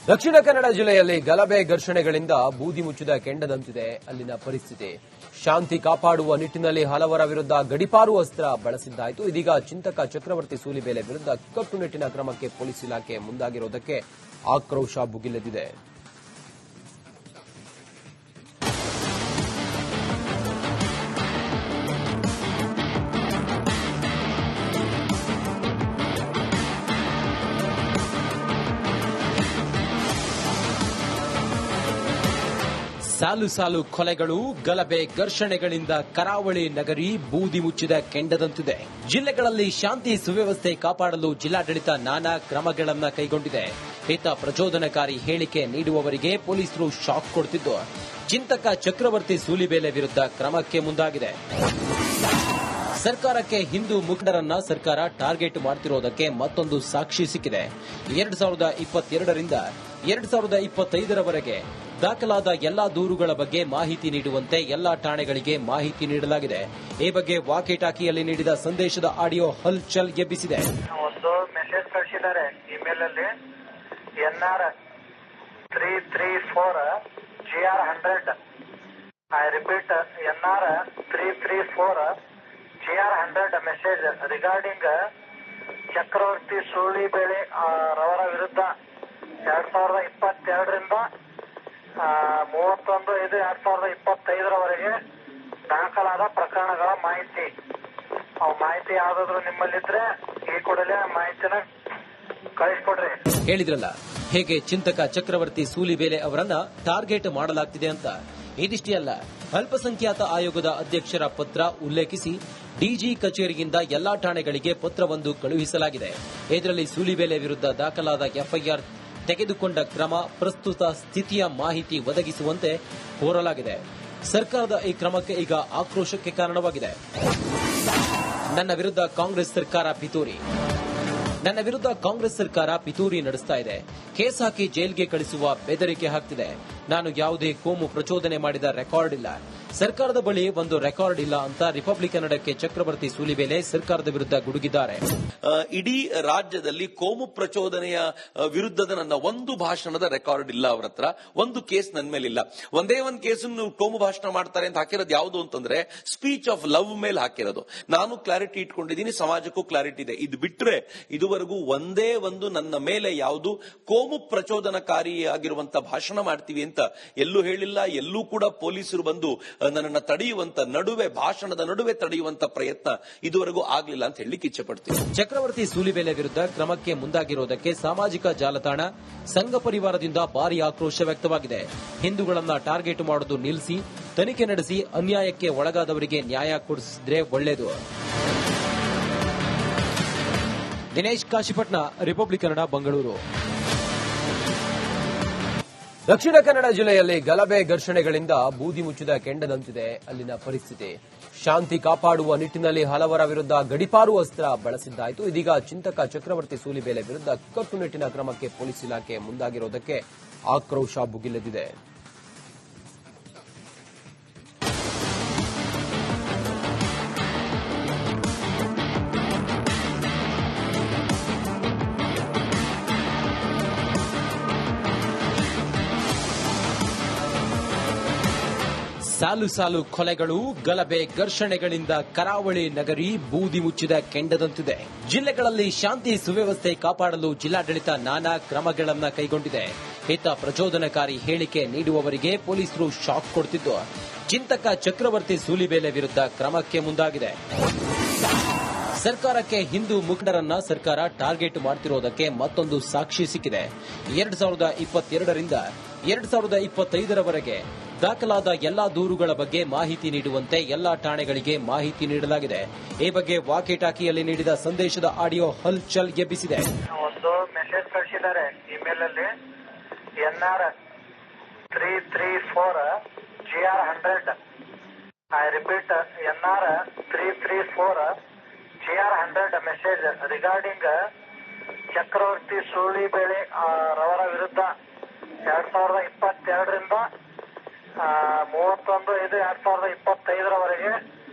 ದಕ್ಷಿಣ ಕನ್ನಡ ಜಿಲ್ಲೆಯಲ್ಲಿ ಗಲಭೆ ಘರ್ಷಣೆಗಳಿಂದ ಬೂದಿ ಮುಚ್ಚಿದ ಕೆಂಡದಂತಿದೆ ಅಲ್ಲಿನ ಪರಿಸ್ಥಿತಿ. ಶಾಂತಿ ಕಾಪಾಡುವ ನಿಟ್ಟಿನಲ್ಲಿ ಹಲವರ ವಿರುದ್ಧ ಗಡಿಪಾರು ಅಸ್ತ್ರ ಬಳಸಿದ್ದಾಯಿತು. ಇದೀಗ ಚಿಂತಕ ಚಕ್ರವರ್ತಿ ಸೂಲಿಬೇಲೆ ವಿರುದ್ಧ ಕಟ್ಟುನಿಟ್ಟಿನ ಕ್ರಮಕ್ಕೆ ಪೊಲೀಸ್ ಇಲಾಖೆ ಮುಂದಾಗಿರುವುದಕ್ಕೆ ಆಕ್ರೋಶ ಭುಗಿಲೆದ್ದಿದೆ. ಸಾಲು ಸಾಲು ಕೊಲೆಗಳು, ಗಲಭೆ ಘರ್ಷಣೆಗಳಿಂದ ಕರಾವಳಿ ನಗರಿ ಬೂದಿ ಮುಚ್ಚಿದ ಕೆಂಡದಂತಿದೆ. ಜಿಲ್ಲೆಗಳಲ್ಲಿ ಶಾಂತಿ ಸುವ್ಯವಸ್ಥೆ ಕಾಪಾಡಲು ಜಿಲ್ಲಾಡಳಿತ ನಾನಾ ಕ್ರಮಗಳನ್ನು ಕೈಗೊಂಡಿದೆ. ಹಿತ ಪ್ರಚೋದನಕಾರಿ ಹೇಳಿಕೆ ನೀಡುವವರಿಗೆ ಪೊಲೀಸರು ಶಾಕ್ ಕೊಡುತ್ತಿದ್ದು, ಚಿಂತಕ ಚಕ್ರವರ್ತಿ ಸೂಲಿಬೇಲೆ ವಿರುದ್ಧ ಕ್ರಮಕ್ಕೆ ಮುಂದಾಗಿದೆ. ಸರ್ಕಾರಕ್ಕೆ ಹಿಂದೂ ಮುಖಂಡರನ್ನ ಸರ್ಕಾರ ಟಾರ್ಗೆಟ್ ಮಾಡುತ್ತಿರುವುದಕ್ಕೆ ಮತ್ತೊಂದು ಸಾಕ್ಷಿ ಸಿಕ್ಕಿದೆ. 2022ರಿಂದ 2025ರವರೆಗೆ ದಾಖಲಾದ ಎಲ್ಲಾ ದೂರುಗಳ ಬಗ್ಗೆ ಮಾಹಿತಿ ನೀಡುವಂತೆ ಎಲ್ಲಾ ಠಾಣೆಗಳಿಗೆ ಮಾಹಿತಿ ನೀಡಲಾಗಿದೆ. ಈ ಬಗ್ಗೆ ವಾಕಿ-ಟಾಕಿಯಲ್ಲಿ ನೀಡಿದ ಸಂದೇಶದ ಆಡಿಯೋ ಹಲ್ಚಲ್ ಎಬ್ಬಿಸಿದೆ. ಒಂದು ಮೆಸೇಜ್ ಕಳಿಸಿದ್ದಾರೆ ಇಮೇಲ್ ಅಲ್ಲಿ, NR 334 GR 100. I repeat, NR 334 GR 100 message regarding Chakravarthi Sulibele ರವರ ವಿರುದ್ಧ 2022ರಿಂದ 31/5/2025ರವರೆಗೆ ದಾಖಲಾದ ಪ್ರಕರಣಗಳ ಮಾಹಿತಿ. ಮಾಹಿತಿ ಯಾವ್ದಾದ್ರು ನಿಮ್ಮಲ್ಲಿದ್ರೆ ಈ ಕೂಡಲೇ ಮಾಹಿತಿನ ಕಳಿಸ್ಕೊಡ್ರಿ. ಹೇಳಿದ್ರಲ್ಲ ಹೇಗೆ ಚಿಂತಕ ಚಕ್ರವರ್ತಿ ಸೂಲಿಬೇಲೆ ಅವರನ್ನ ಟಾರ್ಗೆಟ್ ಮಾಡಲಾಗ್ತಿದೆ ಅಂತ. ಇದಿಷ್ಟೇ ಅಲ್ಲ, ಅಲ್ಪಸಂಖ್ಯಾತ ಆಯೋಗದ ಅಧ್ಯಕ್ಷರ ಪತ್ರ ಉಲ್ಲೇಖಿಸಿ ಡಿಜಿ ಕಚೇರಿಯಿಂದ ಎಲ್ಲಾ ಠಾಣೆಗಳಿಗೆ ಪತ್ರವೊಂದು ಕಳುಹಿಸಲಾಗಿದೆ. ಇದರಲ್ಲಿ ಸೂಲಿಬೇಲೆ ವಿರುದ್ಧ ದಾಖಲಾದ ಎಫ್ಐಆರ್, ತೆಗೆದುಕೊಂಡ ಕ್ರಮ, ಪ್ರಸ್ತುತ ಸ್ಥಿತಿಯ ಮಾಹಿತಿ ಒದಗಿಸುವಂತೆ ಕೋರಲಾಗಿದೆ. ಸರ್ಕಾರದ ಈ ಕ್ರಮಕ್ಕೆ ಈಗ ಆಕ್ರೋಶಕ್ಕೆ ಕಾರಣವಾಗಿದೆ. ನನ್ನ ವಿರುದ್ಧ ಕಾಂಗ್ರೆಸ್ ಸರ್ಕಾರ ಪಿತೂರಿ ನಡೆಸ್ತಾ ಇದೆ. ಕೇಸ್ ಹಾಕಿ ಜೈಲ್ಗೆ ಕಳಿಸುವ ಬೆದರಿಕೆ ಹಾಕ್ತಿದೆ. ನಾನು ಯಾವುದೇ ಕೋಮು ಪ್ರಚೋದನೆ ಮಾಡಿದ ರೆಕಾರ್ಡ್ ಇಲ್ಲ, ಸರ್ಕಾರದ ಬಳಿ ಒಂದು ರೆಕಾರ್ಡ್ ಇಲ್ಲ ಅಂತ ರಿಪಬ್ಲಿಕ್ ಕನ್ನಡಕ್ಕೆ ಚಕ್ರವರ್ತಿ ಸೂಲಿಬೇಲೆ ಸರ್ಕಾರದ ವಿರುದ್ಧ ಗುಡುಗಿದ್ದಾರೆ. ಇಡೀ ರಾಜ್ಯದಲ್ಲಿ ಕೋಮು ಪ್ರಚೋದನೆಯ ವಿರುದ್ಧದ ನನ್ನ ಒಂದು ಭಾಷಣದ ರೆಕಾರ್ಡ್ ಇಲ್ಲ. ಅವರ ಹತ್ರ ಒಂದು ಕೇಸ್ ನನ್ನ ಮೇಲಿಲ್ಲ. ಒಂದೇ ಒಂದು ಕೇಸನ್ನು ಕೋಮು ಭಾಷಣ ಮಾಡ್ತಾರೆ ಅಂತ ಹಾಕಿರೋದು ಯಾವುದು ಅಂತಂದ್ರೆ ಸ್ಪೀಚ್ ಆಫ್ ಲವ್ ಮೇಲೆ ಹಾಕಿರೋದು. ನಾನು ಕ್ಲಾರಿಟಿ ಇಟ್ಕೊಂಡಿದ್ದೀನಿ, ಸಮಾಜಕ್ಕೂ ಕ್ಲಾರಿಟಿ ಇದೆ. ಇದು ಬಿಟ್ರೆ ಇದುವರೆಗೂ ಒಂದೇ ಒಂದು ನನ್ನ ಮೇಲೆ ಯಾವುದು ಕೋಮು ಪ್ರಚೋದನಕಾರಿಯಾಗಿರುವಂತ ಭಾಷಣ ಮಾಡ್ತೀವಿ ಅಂತ ಎಲ್ಲೂ ಹೇಳಿಲ್ಲ. ಎಲ್ಲೂ ಕೂಡ ಪೊಲೀಸರು ಬಂದು ನನ್ನನ್ನು ತಡೆಯುವಂತ ಭಾಷಣದ ನಡುವೆ ತಡೆಯುವಂತ ಪ್ರಯತ್ನ ಇದುವರೆಗೂ ಆಗಲಿಲ್ಲ ಅಂತ ಹೇಳಲಿಕ್ಕೆ ಇಚ್ಛೆ ಪಡ್ತೀನಿ. ಚಕ್ರವರ್ತಿ ಸೂಲಿಬೇಲೆ ವಿರುದ್ಧ ಕ್ರಮಕ್ಕೆ ಮುಂದಾಗಿರುವುದಕ್ಕೆ ಸಾಮಾಜಿಕ ಜಾಲತಾಣ ಸಂಘ ಪರಿವಾರದಿಂದ ಭಾರಿ ಆಕ್ರೋಶ ವ್ಯಕ್ತವಾಗಿದೆ. ಹಿಂದೂಗಳನ್ನ ಟಾರ್ಗೆಟ್ ಮಾಡೋದು ನಿಲ್ಲಿಸಿ, ತನಿಖೆ ನಡೆಸಿ ಅನ್ಯಾಯಕ್ಕೆ ಒಳಗಾದವರಿಗೆ ನ್ಯಾಯ ಕೊಡಿಸಿದ್ರೆ ಒಳ್ಳೆಯದು. ದಿನೇಶ್ ಕಾಶಿಪಟ್ನ, ರಿಪಬ್ಲಿಕ್ ಕನ್ನಡ, ಬೆಂಗಳೂರು. ದಕ್ಷಿಣ ಕನ್ನಡ ಜಿಲ್ಲೆಯಲ್ಲಿ ಗಲಭೆ ಘರ್ಷಣೆಗಳಿಂದ ಬೂದಿ ಮುಚ್ಚಿದ ಕೆಂಡದಂತಿದೆ ಅಲ್ಲಿನ ಪರಿಸ್ಥಿತಿ. ಶಾಂತಿ ಕಾಪಾಡುವ ನಿಟ್ಟಿನಲ್ಲಿ ಹಲವರ ವಿರುದ್ಧ ಗಡಿಪಾರು ಅಸ್ತ್ರ ಬಳಸಿದ್ದಾಯಿತು. ಇದೀಗ ಚಿಂತಕ ಚಕ್ರವರ್ತಿ ಸೂಲಿಬೇಲೆ ವಿರುದ್ಧ ಕಟ್ಟುನಿಟ್ಟಿನ ಕ್ರಮಕ್ಕೆ ಪೊಲೀಸ್ ಇಲಾಖೆ ಮುಂದಾಗಿರುವುದಕ್ಕೆ ಆಕ್ರೋಶ ಭುಗಿಲೆದ್ದಿದೆ. ಸಾಲು ಸಾಲು ಕೊಲೆಗಳು, ಗಲಭೆ ಘರ್ಷಣೆಗಳಿಂದ ಕರಾವಳಿ ನಗರಿ ಬೂದಿ ಮುಚ್ಚಿದ ಕೆಂಡದಂತಿದೆ. ಜಿಲ್ಲೆಗಳಲ್ಲಿ ಶಾಂತಿ ಸುವ್ಯವಸ್ಥೆ ಕಾಪಾಡಲು ಜಿಲ್ಲಾಡಳಿತ ನಾನಾ ಕ್ರಮಗಳನ್ನು ಕೈಗೊಂಡಿದೆ. ಹಿತ ಪ್ರಚೋದನಕಾರಿ ಹೇಳಿಕೆ ನೀಡುವವರಿಗೆ ಪೊಲೀಸರು ಶಾಕ್ ಕೊಡುತ್ತಿದ್ದು, ಚಿಂತಕ ಚಕ್ರವರ್ತಿ ಸೂಲಿಬೇಲೆ ವಿರುದ್ಧ ಕ್ರಮಕ್ಕೆ ಮುಂದಾಗಿದೆ. ಸರ್ಕಾರಕ್ಕೆ ಹಿಂದೂ ಮುಖಂಡರನ್ನ ಸರ್ಕಾರ ಟಾರ್ಗೆಟ್ ಮಾಡುತ್ತಿರುವುದಕ್ಕೆ ಮತ್ತೊಂದು ಸಾಕ್ಷಿ ಸಿಕ್ಕಿದೆ. 2022ರಿಂದ 2025ರವರೆಗೆ ದಾಖಲಾದ ಎಲ್ಲಾ ದೂರುಗಳ ಬಗ್ಗೆ ಮಾಹಿತಿ ನೀಡುವಂತೆ ಎಲ್ಲಾ ಠಾಣೆಗಳಿಗೆ ಮಾಹಿತಿ ನೀಡಲಾಗಿದೆ. ಈ ಬಗ್ಗೆ ವಾಕಿ-ಟಾಕಿಯಲ್ಲಿ ನೀಡಿದ ಸಂದೇಶದ ಆಡಿಯೋ ಹಲ್ಚಲ್ ಎಬ್ಬಿಸಿದೆ. ಒಂದು ಮೆಸೇಜ್ ಕಳಿಸಿದ್ದಾರೆ ಇಮೇಲ್ ಅಲ್ಲಿ, NR 334 GR 100. I repeat, NR 334 GR 100 message regarding Chakravarthi Sulibele ರವರ ವಿರುದ್ಧ 2022ರಿಂದ 31/5/2025ರವರೆಗೆ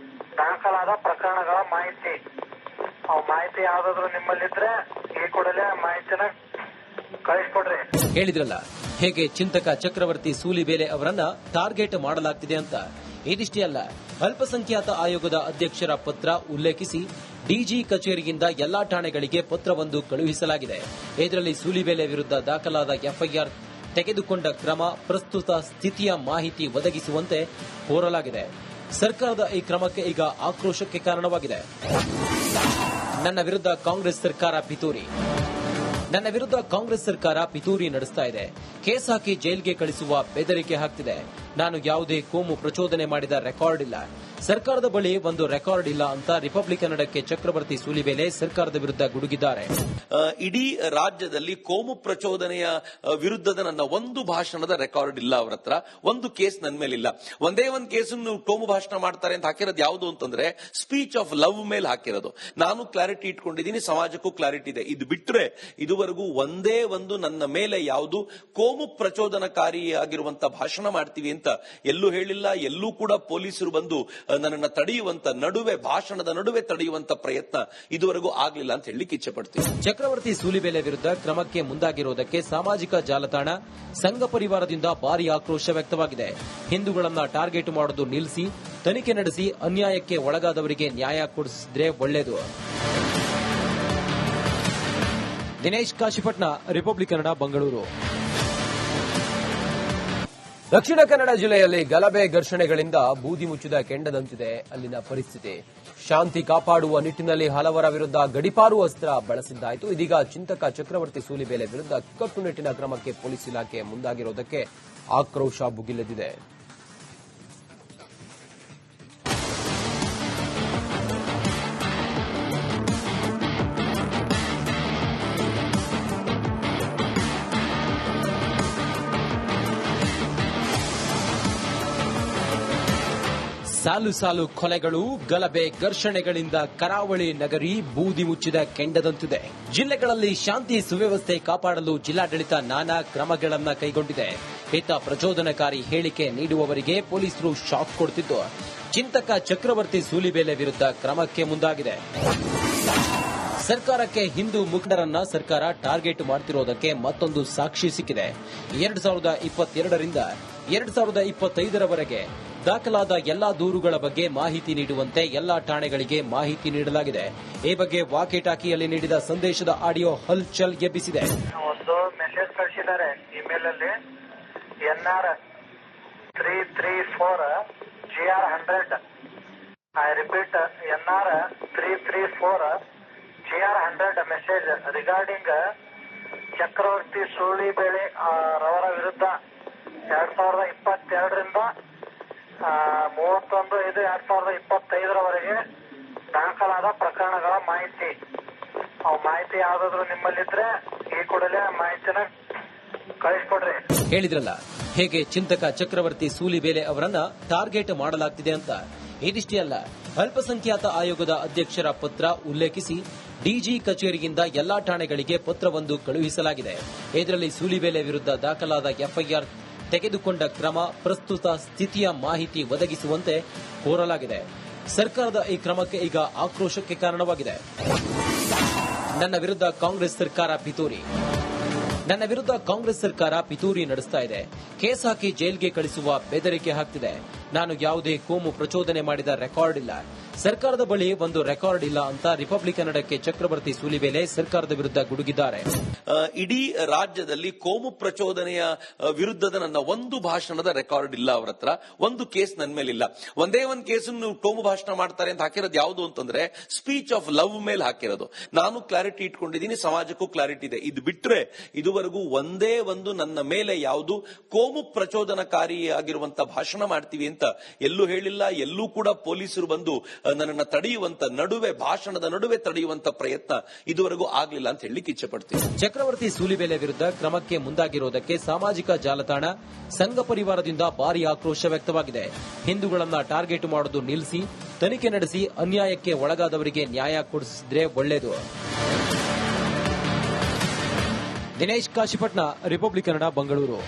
ದಾಖಲಾದ ಪ್ರಕರಣಗಳ ಮಾಹಿತಿ. ಮಾಹಿತಿ ಯಾವ್ದಾದ್ರು ನಿಮ್ಮಲ್ಲಿದ್ರೆ ಈ ಕೂಡಲೇ ಮಾಹಿತಿನ ಕಳಿಸ್ಕೊಡ್ರಿ. ಹೇಳಿದ್ರಲ್ಲ ಹೇಗೆ ಚಿಂತಕ ಚಕ್ರವರ್ತಿ ಸೂಲಿಬೇಲೆ ಅವರನ್ನ ಟಾರ್ಗೆಟ್ ಮಾಡಲಾಗ್ತಿದೆ ಅಂತ. ಇದಿಷ್ಟೇ ಅಲ್ಲ, ಅಲ್ಪಸಂಖ್ಯಾತ ಆಯೋಗದ ಅಧ್ಯಕ್ಷರ ಪತ್ರ ಉಲ್ಲೇಖಿಸಿ ಡಿಜಿ ಕಚೇರಿಯಿಂದ ಎಲ್ಲಾ ಠಾಣೆಗಳಿಗೆ ಪತ್ರವೊಂದು ಕಳುಹಿಸಲಾಗಿದೆ. ಇದರಲ್ಲಿ ಸೂಲಿಬೇಲೆ ವಿರುದ್ಧ ದಾಖಲಾದ ಎಫ್ಐಆರ್, ತೆಗೆದುಕೊಂಡ ಕ್ರಮ, ಪ್ರಸ್ತುತ ಸ್ಥಿತಿಯ ಮಾಹಿತಿ ಒದಗಿಸುವಂತೆ ಕೋರಲಾಗಿದೆ. ಸರ್ಕಾರದ ಈ ಕ್ರಮಕ್ಕೆ ಈಗ ಆಕ್ರೋಶಕ್ಕೆ ಕಾರಣವಾಗಿದೆ. ನನ್ನ ವಿರುದ್ಧ ಕಾಂಗ್ರೆಸ್ ಸರ್ಕಾರ ಪಿತೂರಿ ನಡೆಸ್ತಾ ಇದೆ. ಕೇಸ್ ಹಾಕಿ ಜೈಲ್ಗೆ ಕಳಿಸುವ ಬೆದರಿಕೆ ಹಾಕ್ತಿದೆ. ನಾನು ಯಾವುದೇ ಕೋಮು ಪ್ರಚೋದನೆ ಮಾಡಿದ ರೆಕಾರ್ಡ್ ಇಲ್ಲ. ಸರ್ಕಾರದ ಬಳಿ ಒಂದು ರೆಕಾರ್ಡ್ ಇಲ್ಲ ಅಂತ ರಿಪಬ್ಲಿಕ್ ಕನ್ನಡಕ್ಕೆ ಚಕ್ರವರ್ತಿ ಸೂಲಿಬೇಲೆ ಸರ್ಕಾರದ ವಿರುದ್ಧ ಗುಡುಗಿದ್ದಾರೆ. ಇಡೀ ರಾಜ್ಯದಲ್ಲಿ ಕೋಮು ಪ್ರಚೋದನೆಯ ವಿರುದ್ಧದ ನನ್ನ ಒಂದು ಭಾಷಣದ ರೆಕಾರ್ಡ್ ಇಲ್ಲ ಅವರ ಹತ್ರ. ಒಂದು ಕೇಸ್ ನನ್ನ ಮೇಲಿಲ್ಲ. ಒಂದೇ ಒಂದು ಕೇಸನ್ನು ಕೋಮು ಭಾಷಣ ಮಾಡ್ತಾರೆ ಅಂತ ಹಾಕಿರೋದು ಯಾವುದು ಅಂತಂದ್ರೆ ಸ್ಪೀಚ್ ಆಫ್ ಲವ್ ಮೇಲೆ ಹಾಕಿರೋದು. ನಾನು ಕ್ಲಾರಿಟಿ ಇಟ್ಕೊಂಡಿದ್ದೀನಿ, ಸಮಾಜಕ್ಕೂ ಕ್ಲಾರಿಟಿ ಇದೆ. ಇದು ಬಿಟ್ಟರೆ ಇದುವರೆಗೂ ಒಂದೇ ಒಂದು ನನ್ನ ಮೇಲೆ ಯಾವುದು ಕೋಮು ಪ್ರಚೋದನಕಾರಿಯಾಗಿರುವಂತ ಭಾಷಣ ಮಾಡ್ತೀವಿ ಅಂತ ಎಲ್ಲೂ ಹೇಳಿಲ್ಲ. ಎಲ್ಲೂ ಕೂಡ ಪೊಲೀಸರು ಬಂದು ನನ್ನನ್ನು ತಡೆಯುವಂತ ಭಾಷಣದ ನಡುವೆ ತಡೆಯುವಂತ ಪ್ರಯತ್ನ ಇದುವರೆಗೂ ಆಗಲಿಲ್ಲ ಅಂತ ಹೇಳಲಿಕ್ಕೆ ಇಚ್ಛೆ ಪಡ್ತೀನಿ. ಚಕ್ರವರ್ತಿ ಸೂಲಿಬೇಲೆ ವಿರುದ್ಧ ಕ್ರಮಕ್ಕೆ ಮುಂದಾಗಿರುವುದಕ್ಕೆ ಸಾಮಾಜಿಕ ಜಾಲತಾಣ ಸಂಘ ಪರಿವಾರದಿಂದ ಭಾರಿ ಆಕ್ರೋಶ ವ್ಯಕ್ತವಾಗಿದೆ. ಹಿಂದೂಗಳನ್ನ ಟಾರ್ಗೆಟ್ ಮಾಡೋದು ನಿಲ್ಲಿಸಿ, ತನಿಖೆ ನಡೆಸಿ ಅನ್ಯಾಯಕ್ಕೆ ಒಳಗಾದವರಿಗೆ ನ್ಯಾಯ ಕೊಡಿಸಿದ್ರೆ ಒಳ್ಳೆಯದು. ದಿನೇಶ್ ಕಾಶಿಪಟ್ನ, ರಿಪಬ್ಲಿಕ್ ಕನ್ನಡ, ಬೆಂಗಳೂರು. ದಕ್ಷಿಣ ಕನ್ನಡ ಜಿಲ್ಲೆಯಲ್ಲಿ ಗಲಭೆ ಘರ್ಷಣೆಗಳಿಂದ ಬೂದಿ ಮುಚ್ಚಿದ ಕೆಂಡದಂತಿದೆ ಅಲ್ಲಿನ ಪರಿಸ್ಥಿತಿ. ಶಾಂತಿ ಕಾಪಾಡುವ ನಿಟ್ಟಿನಲ್ಲಿ ಹಲವರ ವಿರುದ್ಧ ಗಡಿಪಾರು ಅಸ್ತ್ರ ಬಳಸಿದ್ದಾಯಿತು. ಇದೀಗ ಚಿಂತಕ ಚಕ್ರವರ್ತಿ ಸೂಲಿಬೇಲೆ ವಿರುದ್ಧ ಕಟ್ಟುನಿಟ್ಟಿನ ಕ್ರಮಕ್ಕೆ ಪೊಲೀಸ್ ಇಲಾಖೆ ಮುಂದಾಗಿರುವುದಕ್ಕೆ ಆಕ್ರೋಶ ಭುಗಿಲೆದ್ದಿದೆ. ಸಾಲು ಸಾಲು ಕೊಲೆಗಳು, ಗಲಭೆ ಘರ್ಷಣೆಗಳಿಂದ ಕರಾವಳಿ ನಗರಿ ಬೂದಿ ಮುಚ್ಚಿದ ಕೆಂಡದಂತಿದೆ. ಜಿಲ್ಲೆಗಳಲ್ಲಿ ಶಾಂತಿ ಸುವ್ಯವಸ್ಥೆ ಕಾಪಾಡಲು ಜಿಲ್ಲಾಡಳಿತ ನಾನಾ ಕ್ರಮಗಳನ್ನು ಕೈಗೊಂಡಿದೆ. ಹಿತ ಪ್ರಚೋದನಕಾರಿ ಹೇಳಿಕೆ ನೀಡುವವರಿಗೆ ಪೊಲೀಸರು ಶಾಕ್ ಕೊಡುತ್ತಿದ್ದು, ಚಿಂತಕ ಚಕ್ರವರ್ತಿ ಸೂಲಿಬೇಲೆ ವಿರುದ್ಧ ಕ್ರಮಕ್ಕೆ ಮುಂದಾಗಿದೆ. ಸರ್ಕಾರಕ್ಕೆ ಹಿಂದೂ ಮುಖಂಡರನ್ನ ಸರ್ಕಾರ ಟಾರ್ಗೆಟ್ ಮಾಡುತ್ತಿರುವುದಕ್ಕೆ ಮತ್ತೊಂದು ಸಾಕ್ಷಿ ಸಿಕ್ಕಿದೆ. 2022ರಿಂದ 2025ರವರೆಗೆ ದಾಖಲಾದ ಎಲ್ಲಾ ದೂರುಗಳ ಬಗ್ಗೆ ಮಾಹಿತಿ ನೀಡುವಂತೆ ಎಲ್ಲಾ ಠಾಣೆಗಳಿಗೆ ಮಾಹಿತಿ ನೀಡಲಾಗಿದೆ. ಈ ಬಗ್ಗೆ ವಾಕಿ-ಟಾಕಿಯಲ್ಲಿ ನೀಡಿದ ಸಂದೇಶದ ಆಡಿಯೋ ಹಲ್ಚಲ್ ಎಬ್ಬಿಸಿದೆ. ಒಂದು ಮೆಸೇಜ್ ಕಳಿಸಿದ್ದಾರೆ ಇಮೇಲ್ ಅಲ್ಲಿ, NR 334 GR100. I repeat, NR 334 GR100 message regarding Chakravarthi Sulibele ರವರ ವಿರುದ್ಧ 2022ರಿಂದ 31/5/2025ರವರೆಗೆ ದಾಖಲಾದ ಪ್ರಕರಣಗಳ ಮಾಹಿತಿ. ಮಾಹಿತಿ ಯಾವ್ದಾದ್ರು ನಿಮ್ಮಲ್ಲಿದ್ರೆ ಈ ಕೂಡಲೇ ಮಾಹಿತಿನ ಕಳಿಸ್ಕೊಡ್ರಿ. ಹೇಳಿದ್ರಲ್ಲ ಹೇಗೆ ಚಿಂತಕ ಚಕ್ರವರ್ತಿ ಸೂಲಿಬೇಲೆ ಅವರನ್ನ ಟಾರ್ಗೆಟ್ ಮಾಡಲಾಗ್ತಿದೆ ಅಂತ. ಇದಿಷ್ಟೇ ಅಲ್ಲ, ಅಲ್ಪಸಂಖ್ಯಾತ ಆಯೋಗದ ಅಧ್ಯಕ್ಷರ ಪತ್ರ ಉಲ್ಲೇಖಿಸಿ ಡಿಜಿ ಕಚೇರಿಯಿಂದ ಎಲ್ಲಾ ಠಾಣೆಗಳಿಗೆ ಪತ್ರವೊಂದು ಕಳುಹಿಸಲಾಗಿದೆ. ಇದರಲ್ಲಿ ಸೂಲಿಬೇಲೆ ವಿರುದ್ಧ ದಾಖಲಾದ ಎಫ್ಐಆರ್, ತೆಗೆದುಕೊಂಡ ಕ್ರಮ, ಪ್ರಸ್ತುತ ಸ್ಥಿತಿಯ ಮಾಹಿತಿ ಒದಗಿಸುವಂತೆ ಕೋರಲಾಗಿದೆ. ಸರ್ಕಾರದ ಈ ಕ್ರಮಕ್ಕೆ ಈಗ ಆಕ್ರೋಶಕ್ಕೆ ಕಾರಣವಾಗಿದೆ. ನನ್ನ ವಿರುದ್ಧ ಕಾಂಗ್ರೆಸ್ ಸರ್ಕಾರ ಪಿತೂರಿ ನಡೆಸ್ತಾ ಇದೆ. ಕೇಸ್ ಹಾಕಿ ಜೈಲ್ಗೆ ಕಳಿಸುವ ಬೆದರಿಕೆ ಹಾಕ್ತಿದೆ. ನಾನು ಯಾವುದೇ ಕೋಮು ಪ್ರಚೋದನೆ ಮಾಡಿದ ರೆಕಾರ್ಡ್ ಇಲ್ಲ. ಸರ್ಕಾರದ ಬಳಿ ಒಂದು ರೆಕಾರ್ಡ್ ಇಲ್ಲ ಅಂತ ರಿಪಬ್ಲಿಕ್ ಕನ್ನಡಕ್ಕೆ ಚಕ್ರವರ್ತಿ ಸೂಲಿಬೇಲೆ ಸರ್ಕಾರದ ವಿರುದ್ಧ ಗುಡುಗಿದ್ದಾರೆ. ಇಡೀ ರಾಜ್ಯದಲ್ಲಿ ಕೋಮು ಪ್ರಚೋದನೆಯ ವಿರುದ್ಧದ ನನ್ನ ಒಂದು ಭಾಷಣದ ರೆಕಾರ್ಡ್ ಇಲ್ಲ ಅವರ ಹತ್ರ. ಒಂದು ಕೇಸ್ ನನ್ನ ಮೇಲಿಲ್ಲ. ಒಂದೇ ಒಂದು ಕೇಸನ್ನು ಕೋಮು ಭಾಷಣ ಮಾಡ್ತಾರೆ ಅಂತ ಹಾಕಿರೋದು ಯಾವುದು ಅಂತಂದ್ರೆ ಸ್ಪೀಚ್ ಆಫ್ ಲವ್ ಮೇಲೆ ಹಾಕಿರೋದು. ನಾನು ಕ್ಲಾರಿಟಿ ಇಟ್ಕೊಂಡಿದ್ದೀನಿ, ಸಮಾಜಕ್ಕೂ ಕ್ಲಾರಿಟಿ ಇದೆ. ಇದು ಬಿಟ್ಟರೆ ಇದುವರೆಗೂ ಒಂದೇ ಒಂದು ನನ್ನ ಮೇಲೆ ಯಾವುದು ಕೋಮು ಪ್ರಚೋದನಕಾರಿಯಾಗಿರುವಂತ ಭಾಷಣ ಮಾಡ್ತೀವಿ ಅಂತ ಎಲ್ಲೂ ಹೇಳಿಲ್ಲ. ಎಲ್ಲೂ ಕೂಡ ಪೊಲೀಸರು ಬಂದು ನನ್ನನ್ನು ತಡೆಯುವಂತ ಭಾಷಣದ ನಡುವೆ ತಡೆಯುವಂತ ಪ್ರಯತ್ನ ಇದುವರೆಗೂ ಆಗಲಿಲ್ಲ ಅಂತ ಹೇಳಲಿಕ್ಕೆ ಇಚ್ಛೆ ಪಡ್ತೀನಿ. ಚಕ್ರವರ್ತಿ ಸೂಲಿಬೇಲೆ ವಿರುದ್ಧ ಕ್ರಮಕ್ಕೆ ಮುಂದಾಗಿರುವುದಕ್ಕೆ ಸಾಮಾಜಿಕ ಜಾಲತಾಣ ಸಂಘ ಪರಿವಾರದಿಂದ ಭಾರಿ ಆಕ್ರೋಶ ವ್ಯಕ್ತವಾಗಿದೆ. ಹಿಂದೂಗಳನ್ನ ಟಾರ್ಗೆಟ್ ಮಾಡೋದು ನಿಲ್ಲಿಸಿ, ತನಿಖೆ ನಡೆಸಿ ಅನ್ಯಾಯಕ್ಕೆ ಒಳಗಾದವರಿಗೆ ನ್ಯಾಯ ಕೊಡಿಸಿದ್ರೆ ಒಳ್ಳೆಯದು. ದಿನೇಶ್ ಕಾಶಿಪಟ್ನ, ರಿಪಬ್ಲಿಕ್ ಕನ್ನಡ, ಬೆಂಗಳೂರು.